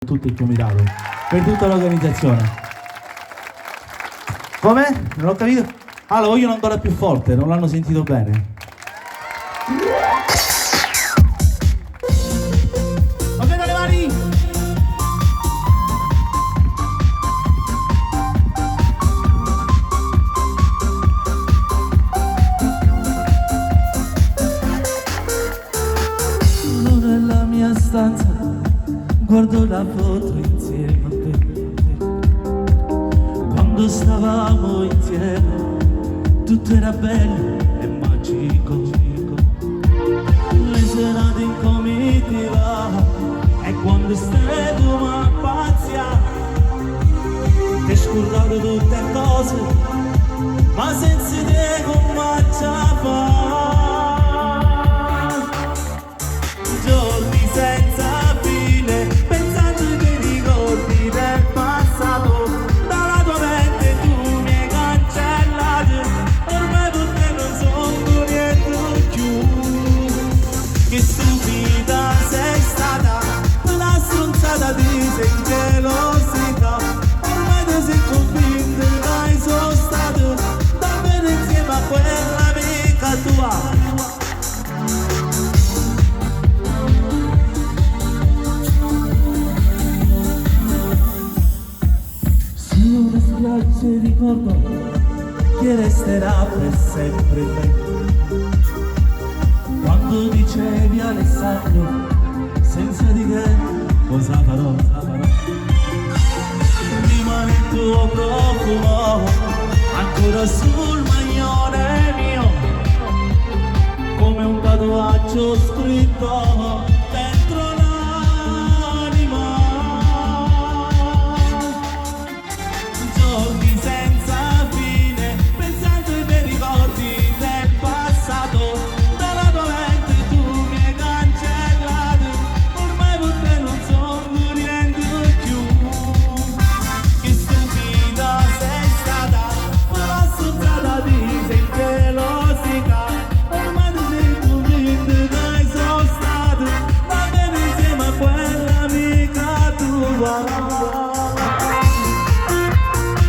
tutto il comitato, per tutta l'organizzazione. Come? Non ho capito? Ah, lo vogliono ancora più forte, non l'hanno sentito bene. Ok, dalle mani! Sono nella mia stanza, guardo la foto insieme a te. Quando stavamo insieme tutto era bello e magico. Le serate in comitiva e quando stai tu mi pazzia. Ti hai scordato tutte cose, ma senza te come ci fa? Giorni senza fine, pensando ai ricordi del passato. Dalla tua mente tu mi hai cancellato, ormai per te non sono niente più. Che stupida sei stata, una stronzata di sei gelosità. Ormai ti sei convinta che mai sono stato davvero insieme a quella amica tua. Una spiaggia ricordo che resterà per sempre in me. Quando dicevi Alessandro, senza di te cosa farò? Rimane il tuo profumo ancora sul maglione mio, come un tatuaggio scritto